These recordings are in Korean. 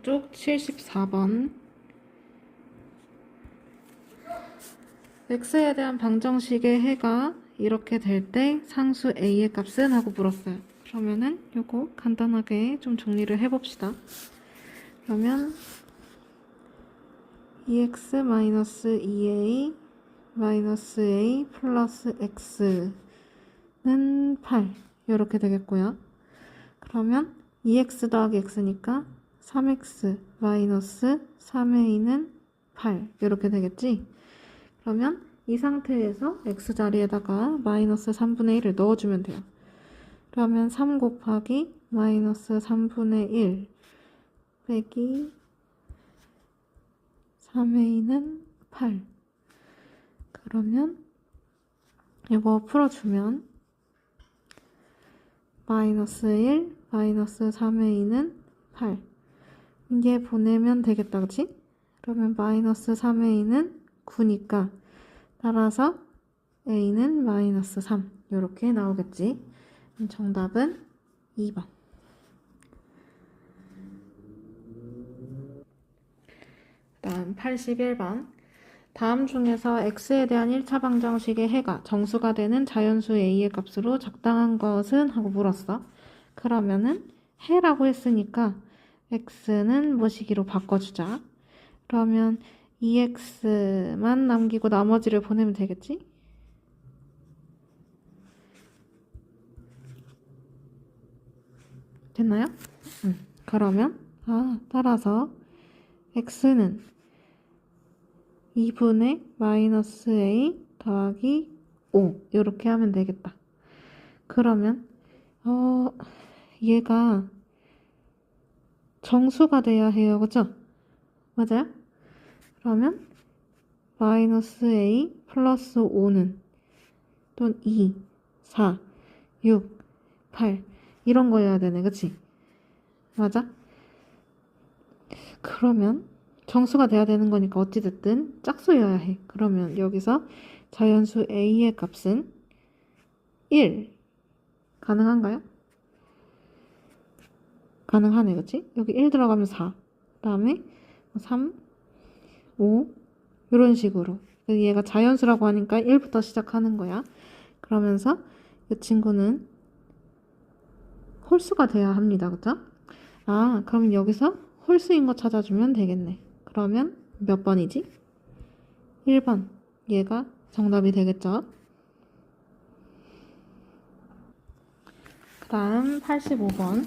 쪽 74번. x에 대한 방정식의 해가 이렇게 될 때 상수 a의 값은 하고 물었어요. 그러면은 요거 간단하게 좀 정리를 해봅시다. 그러면 2x-2a -a 플러스 x는 8 이렇게 되겠고요. 그러면 2x 더하기 x니까 3x 마이너스 3a는 8 이렇게 되겠지? 그러면 이 상태에서 x 자리에다가 마이너스 3분의 1을 넣어주면 돼요. 그러면 3 곱하기 마이너스 3분의 1 빼기 3a는 8. 그러면 이거 풀어주면 마이너스 1, 마이너스 3a는 8. 이게 보내면 되겠다, 그치? 그러면 마이너스 3a는 9니까 따라서 a는 마이너스 3 이렇게 나오겠지. 정답은 2번. 다음 81번. 다음 중에서 x에 대한 1차 방정식의 해가 정수가 되는 자연수 a의 값으로 적당한 것은? 하고 물었어. 그러면은 해라고 했으니까 x는 뭐시기로 바꿔주자. 그러면 2x만 남기고 나머지를 보내면 되겠지? 됐나요? 그러면 따라서 x는 2분의 마이너스 a 더하기 5 이렇게 하면 되겠다. 그러면 얘가 정수가 돼야 해요, 그죠? 맞아요? 그러면 마이너스 a 플러스 5는 또는 2, 4, 6, 8 이런 거여야 되네, 그치? 맞아? 그러면 정수가 돼야 되는 거니까 어찌됐든 짝수여야 해. 그러면 여기서 자연수 a의 값은 1 가능한가요? 가능하네, 그치? 여기 1 들어가면 4 그 다음에 3, 5 이런 식으로 얘가 자연수라고 하니까 1부터 시작하는 거야. 그러면서 이 친구는 홀수가 돼야 합니다, 그쵸? 그럼 여기서 홀수인 거 찾아주면 되겠네. 그러면 몇 번이지? 1번. 얘가 정답이 되겠죠? 그 다음 85번.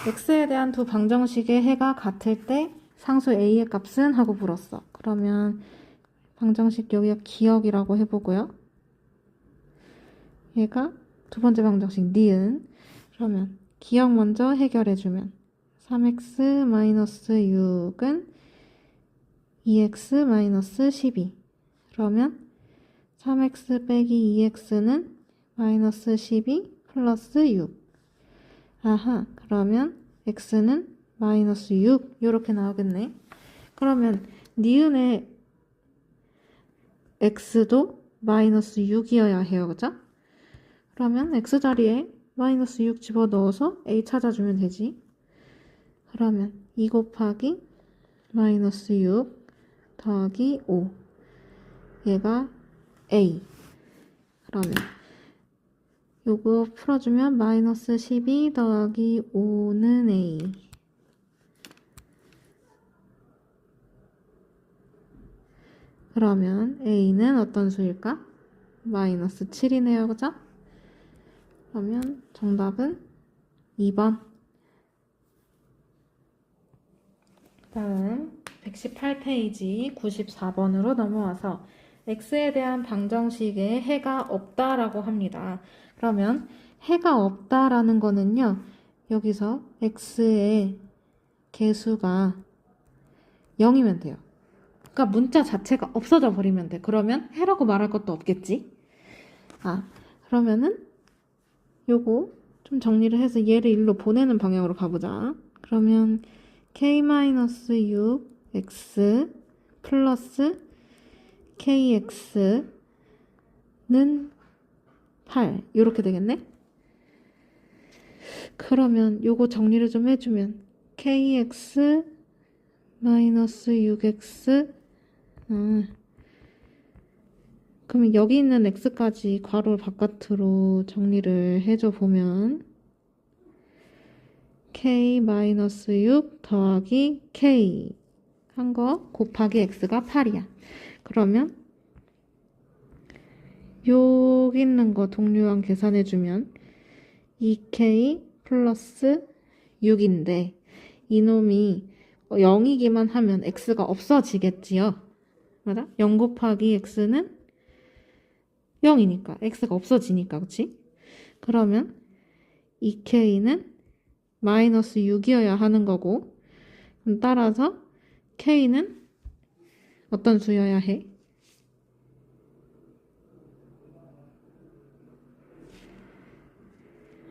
x에 대한 두 방정식의 해가 같을 때 상수 a의 값은? 하고 물었어. 그러면 방정식 여기가 기억이라고 해보고요. 얘가 두 번째 방정식 니은. 그러면 기억 먼저 해결해주면 3x-6은 2x-12 그러면 3x 빼기 2x는 마이너스 12 플러스 6 그러면 x는 마이너스 6 이렇게 나오겠네. 그러면 니은의 x도 마이너스 6이어야 해요, 그죠? 그러면 x자리에 마이너스 6 집어넣어서 a 찾아주면 되지. 그러면 2 곱하기 마이너스 6 더하기 5 얘가 a. 그러면 요거 풀어주면 마이너스 12 더하기 5는 a. 그러면 a는 어떤 수일까? 마이너스 7이네요, 그죠? 그러면 정답은 2번. 다음 118페이지 94번으로 넘어와서 x에 대한 방정식에 해가 없다라고 합니다. 그러면 해가 없다라는 거는요, 여기서 x의 개수가 0이면 돼요. 그러니까 문자 자체가 없어져 버리면 돼. 그러면 해라고 말할 것도 없겠지? 그러면은 요거 좀 정리를 해서 얘를 일로 보내는 방향으로 가보자. 그러면 k-6 x 플러스 kx는 8 이렇게 되겠네? 그러면 요거 정리를 좀 해주면 kx 마이너스 6x. 그러면 여기 있는 x까지 괄호 바깥으로 정리를 해줘 보면 k 마이너스 6 더하기 k 한 거 곱하기 x가 8이야. 그러면 여기 있는 거 동류항 계산해주면 2k 플러스 6인데 이놈이 0이기만 하면 x가 없어지겠지요. 맞아? 0 곱하기 x는 0이니까 x가 없어지니까, 그치? 그러면 2k는 마이너스 6이어야 하는 거고, 그럼 따라서 k는 어떤 수여야 해?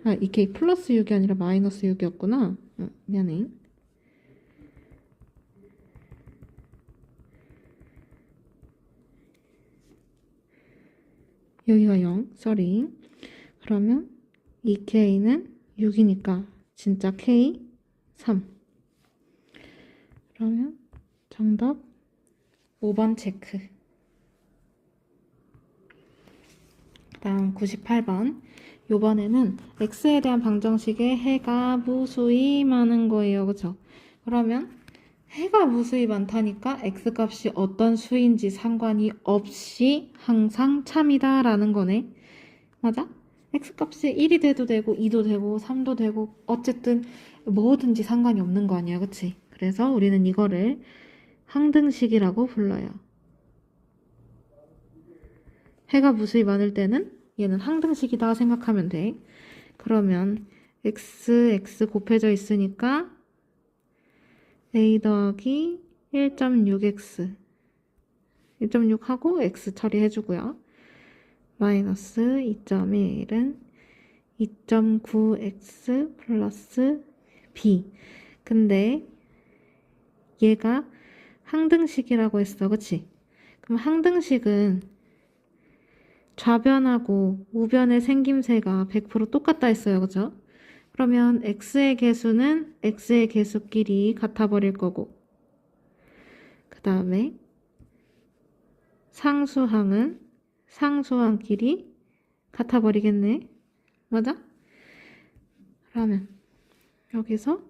아, 2k 플러스 6이 아니라 마이너스 6이었구나. 미안해. 여기가 0, sorry. 그러면 2k는 6이니까 진짜 k 3. 그러면 정답 5번 체크. 다음 98번. 요번에는 x에 대한 방정식에 해가 무수히 많은 거예요. 그쵸? 그러면 해가 무수히 많다니까 x값이 어떤 수인지 상관이 없이 항상 참이다 라는 거네. 맞아? x값이 1이 돼도 되고 2도 되고 3도 되고 어쨌든 뭐든지 상관이 없는 거 아니야. 그치? 그래서 우리는 이거를 항등식이라고 불러요. 해가 무수히 많을 때는 얘는 항등식이다 생각하면 돼. 그러면 x 곱해져 있으니까 a 더하기 1.6x 1.6하고 x 처리해주고요. 마이너스 2.1은 2.9x 플러스 b. 근데 얘가 항등식이라고 했어. 그치? 그럼 항등식은 좌변하고 우변의 생김새가 100% 똑같다 했어요. 그죠? 그러면 x의 개수는 x의 개수끼리 같아버릴 거고 그 다음에 상수항은 상수항끼리 같아버리겠네. 맞아? 그러면 여기서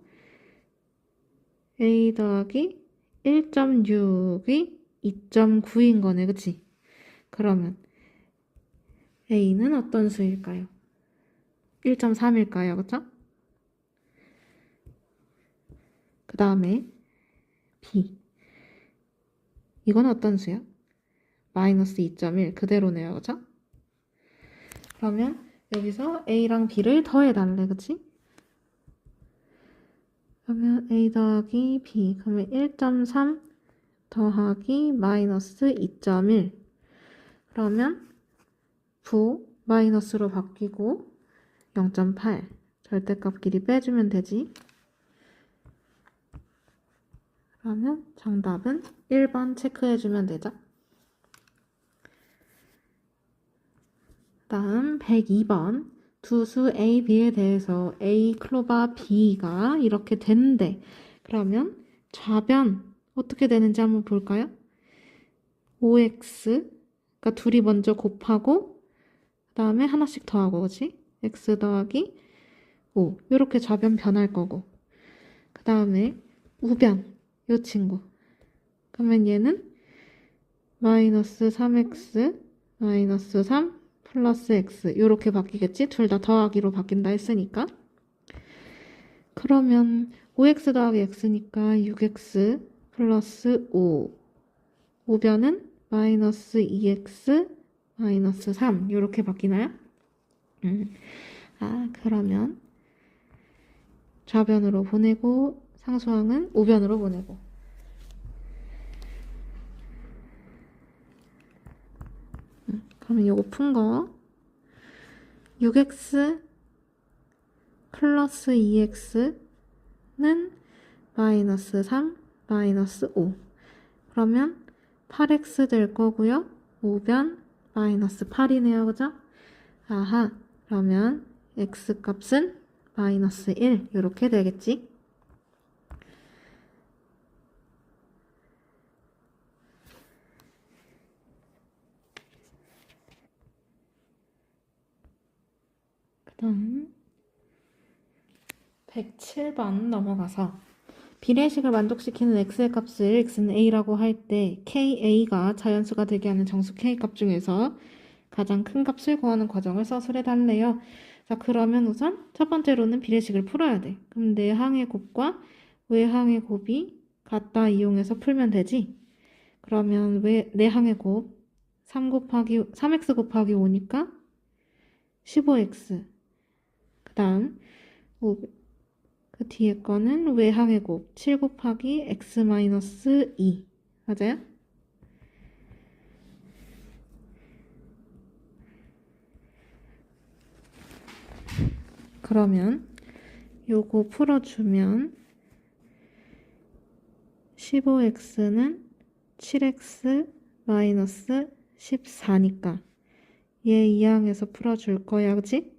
a 더하기 1.6이 2.9인 거네. 그치? 그러면 a는 어떤 수일까요? 1.3일까요? 그쵸? 그 다음에 b. 이건 어떤 수야? 마이너스 2.1 그대로네요. 그쵸? 그러면 여기서 a랑 b를 더해달래. 그치? 그러면 a 더하기 b. 그러면 1.3 더하기 마이너스 2.1. 그러면 부 마이너스로 바뀌고 0.8 절대값끼리 빼주면 되지. 그러면 정답은 1번 체크해주면 되죠. 다음 102번. 두 수 A, B에 대해서 A 클로바 B가 이렇게 되는데 그러면 좌변 어떻게 되는지 한번 볼까요? 5x 그러니까 둘이 먼저 곱하고 그 다음에 하나씩 더하고 그치? x 더하기 5 이렇게 좌변 변할 거고 그 다음에 우변 이 친구 그러면 얘는 마이너스 3x 마이너스 3 플러스 x 이렇게 바뀌겠지? 둘 다 더하기로 바뀐다 했으니까 그러면 5x 더하기 x니까 6x 플러스 5 우변은 마이너스 2x 마이너스 3 이렇게 바뀌나요? 그러면 좌변으로 보내고 상수항은 우변으로 보내고 그러면 요거 푼 거 6x 플러스 2x는 마이너스 3 마이너스 5 그러면 8x 될 거고요. 우변 마이너스 8이네요. 그죠? 아하 그러면 x 값은 마이너스 1 이렇게 되겠지? 다음 107번 넘어가서 비례식을 만족시키는 x의 값을 x는 a라고 할 때 ka가 자연수가 되게 하는 정수 k 값 중에서 가장 큰 값을 구하는 과정을 서술해 달래요. 자, 그러면 우선 첫 번째로는 비례식을 풀어야 돼. 그럼 내항의 곱과 외항의 곱이 같다 이용해서 풀면 되지. 그러면 내항의 곱 3x 곱하기 5니까 15x. 그 다음 그 뒤에 거는 외항의 곱 7 곱하기 x 마이너스 2. 맞아요? 그러면 요거 풀어주면 15x는 7x 마이너스 14니까 얘 이항에서 풀어줄 거야, 그치?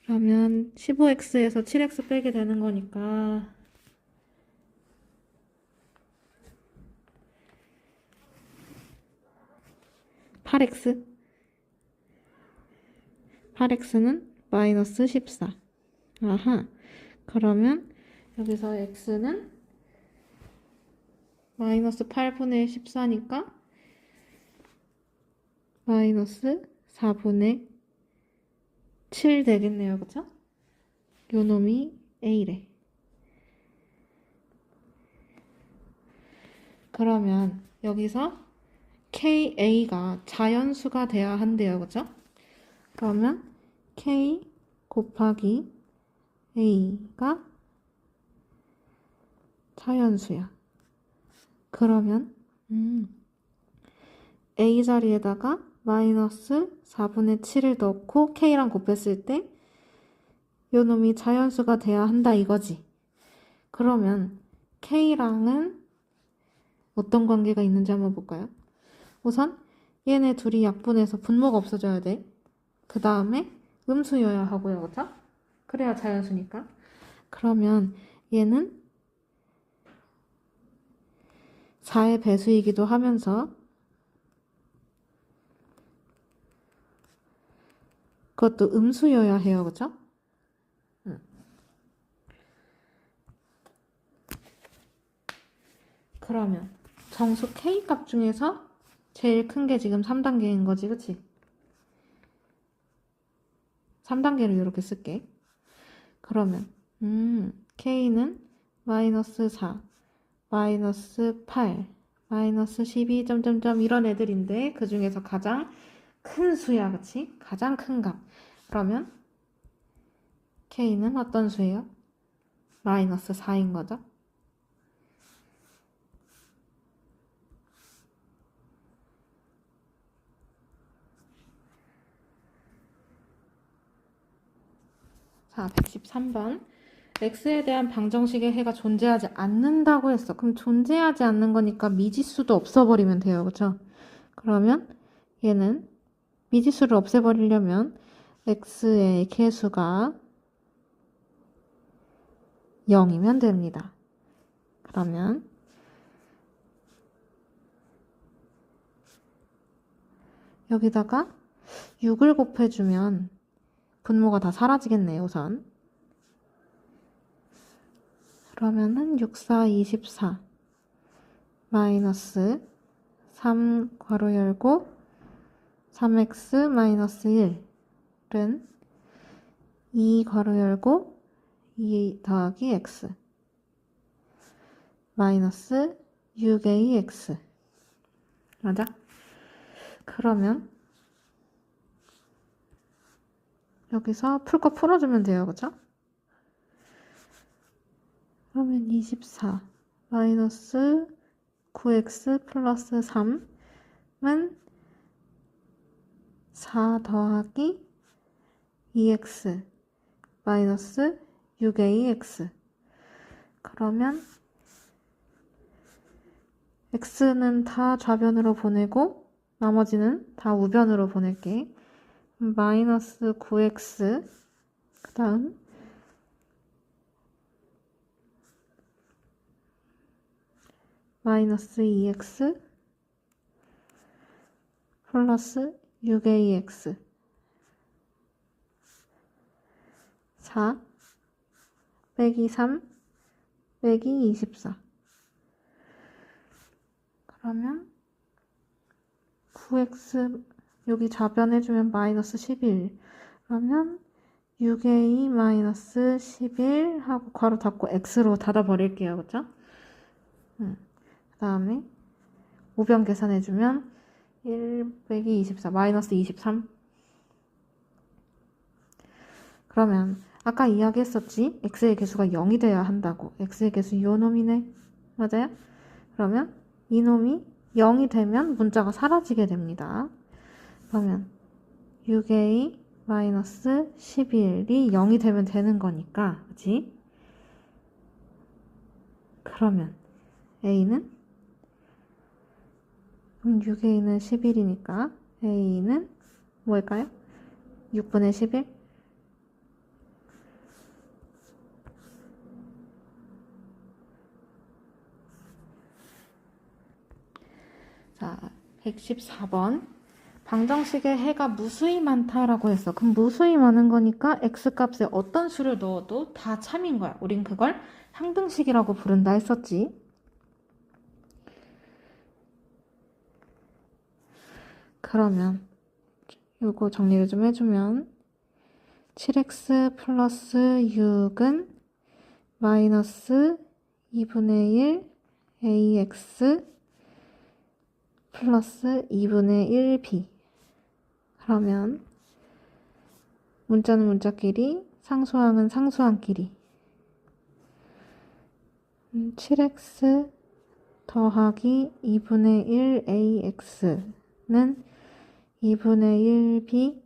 그러면 15x에서 7x 빼게 되는 거니까 8x는 마이너스 14. 아하. 그러면 여기서 x는 마이너스 8분의 14니까 마이너스 4분의 7 되겠네요. 그쵸? 요 놈이 a래. 그러면 여기서 ka가 자연수가 돼야 한대요. 그쵸? 그러면 k 곱하기 a가 자연수야. 그러면 a 자리에다가 마이너스 4분의 7을 넣고 k랑 곱했을 때 요 놈이 자연수가 돼야 한다 이거지. 그러면 k랑은 어떤 관계가 있는지 한번 볼까요? 우선 얘네 둘이 약분해서 분모가 없어져야 돼. 그 다음에 음수여야 하고요. 그쵸? 그래야 자연수니까. 그러면 얘는 4의 배수이기도 하면서 그것도 음수여야 해요. 그쵸? 그러면 정수 k 값 중에서 제일 큰 게 지금 3단계인 거지. 그치? 3단계를 이렇게 쓸게. 그러면 k는 마이너스 4, 마이너스 8, 마이너스 12, 점점점 이런 애들인데 그 중에서 가장 큰 수야. 그치? 가장 큰 값. 그러면 k는 어떤 수예요? 마이너스 4인 거죠. 자, 113번. x에 대한 방정식의 해가 존재하지 않는다고 했어. 그럼 존재하지 않는 거니까 미지수도 없어버리면 돼요. 그쵸? 그러면 얘는 미지수를 없애버리려면 x의 개수가 0이면 됩니다. 그러면 여기다가 6을 곱해주면 분모가 다 사라지겠네요. 우선 그러면은 6, 4, 24 마이너스 3 괄호 열고 3x 마이너스 1은 2 괄호 열고 2 더하기 x 마이너스 6ax. 맞아? 그러면 여기서 풀 거 풀어주면 돼요. 그쵸? 그러면 24 마이너스 9x 플러스 3은 4 더하기 2x 마이너스 6ax. 그러면 x는 다 좌변으로 보내고 나머지는 다 우변으로 보낼게. 마이너스 9x 그 다음 마이너스 2x 플러스 6ax. 4 빼기 3 빼기 24. 그러면 9x 여기 좌변해주면 마이너스 11. 그러면 6a 마이너스 11 하고 괄호 닫고 x로 닫아버릴게요. 그쵸? 그 다음에 우변 계산해주면 1 빼기 24 마이너스 23. 그러면 아까 이야기했었지? x의 개수가 0이 돼야 한다고. x의 개수 요 놈이네. 맞아요? 그러면 이 놈이 0이 되면 문자가 사라지게 됩니다. 그러면 6a 마이너스 11이 0이 되면 되는 거니까, 그치? 그러면 a는? 그럼 6a는 11이니까 a는 뭘까요? 6분의 11? 자, 114번. 방정식에 해가 무수히 많다라고 했어. 그럼 무수히 많은 거니까 x값에 어떤 수를 넣어도 다 참인 거야. 우린 그걸 항등식이라고 부른다 했었지. 그러면 요거 정리를 좀 해주면 7x 플러스 6은 마이너스 2분의 1 ax 플러스 2분의 1b. 그러면 문자는 문자끼리, 상수항은 상수항끼리. 7x 더하기 2분의 1 ax는 2분의 1b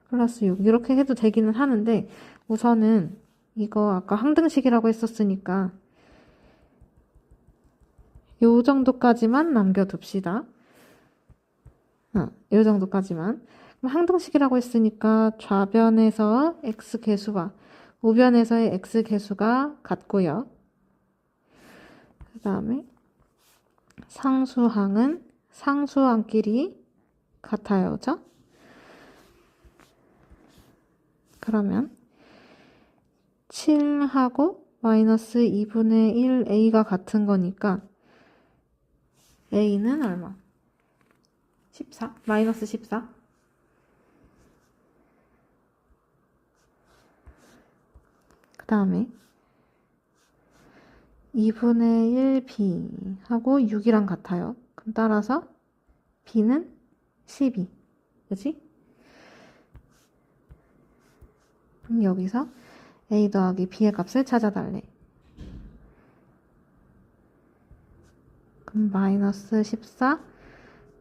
플러스 6. 이렇게 해도 되기는 하는데 우선은 이거 아까 항등식이라고 했었으니까 요 정도까지만 남겨둡시다. 요 정도까지만. 그럼 항등식이라고 했으니까 좌변에서 x 개수와 우변에서의 x 개수가 같고요. 그 다음에 상수항은 상수항끼리 같아요. 그죠? 그러면 7하고 마이너스 2분의 1a가 같은 거니까 a는 얼마? 14? 마이너스 14? 그 다음에 2분의 1b 하고 6이랑 같아요. 그럼 따라서 b는 12. 그치? 그럼 여기서 a 더하기 b의 값을 찾아달래. 그럼 마이너스 14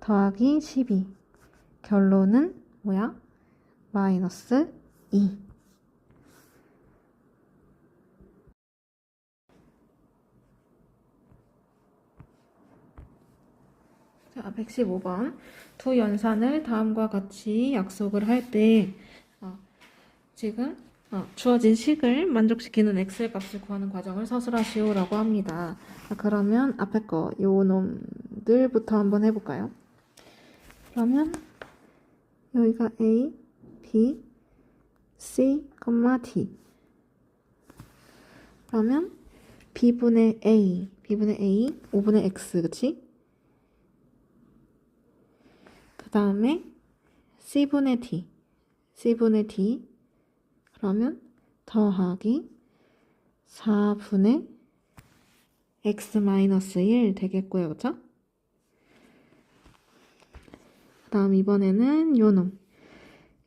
더하기 12. 결론은 뭐야? 마이너스 2. 자, 115번. 두 연산을 다음과 같이 약속을 할 때 지금 주어진 식을 만족시키는 x의 값을 구하는 과정을 서술하시오라고 합니다. 그러면 앞에 거 요 놈들부터 한번 해볼까요? 그러면 여기가 a, b, c, d. 그러면 b분의 a, 5분의 x, 그치? 그 다음에 c분의 d, 그러면 더하기 4분의 x-1 되겠고요. 그쵸? 그 다음 이번에는 요놈.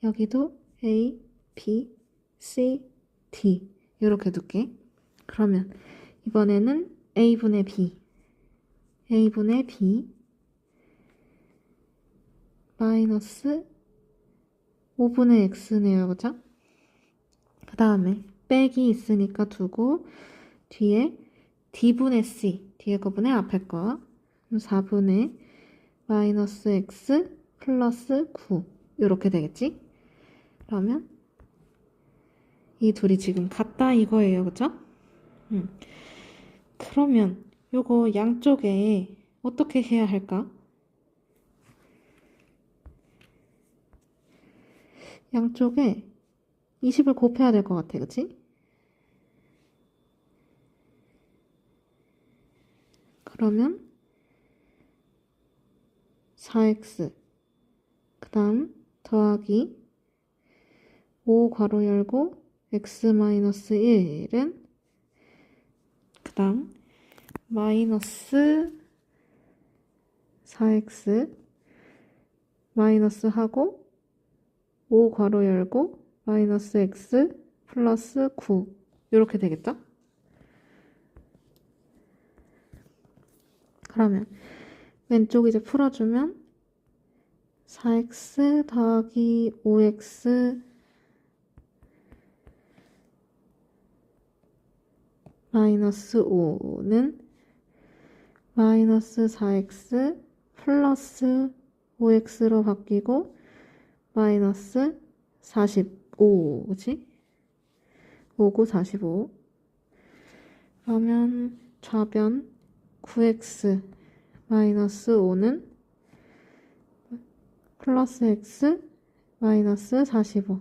여기도 a, b, c, d 이렇게 둘게. 그러면 이번에는 a분의 b 마이너스 5분의 x네요. 그쵸? 그 다음에 빼기 있으니까 두고 뒤에 d분의 c, 뒤에 거분의 앞에 거 4분의 마이너스 x 플러스 9 이렇게 되겠지? 그러면 이 둘이 지금 같다 이거예요. 그쵸? 그러면 요거 양쪽에 어떻게 해야 할까? 양쪽에 20을 곱해야 될 것 같아, 그치? 그러면 4x 그 다음 더하기 5 괄호 열고 x-1은 그 다음 마이너스 4x 마이너스 하고 5 괄호 열고 마이너스 x 플러스 9 이렇게 되겠죠? 그러면 왼쪽 이제 풀어주면 4x 더하기 5x 마이너스 5는 마이너스 4x 플러스 5x로 바뀌고 마이너스 45, 그치? 5, 9, 45. 그러면 좌변 9x 마이너스 5는 플러스 x 마이너스 45.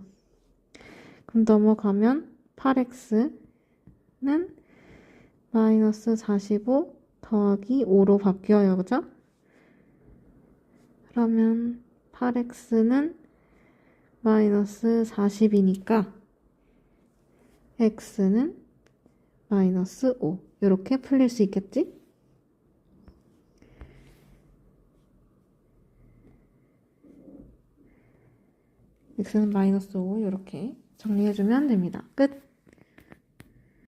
그럼 넘어가면 8x는 마이너스 45 더하기 5로 바뀌어요, 그죠? 그러면 8x는 마이너스 40이니까 x는 마이너스 5 이렇게 풀릴 수 있겠지? x는 마이너스 5 이렇게 정리해주면 됩니다. 끝!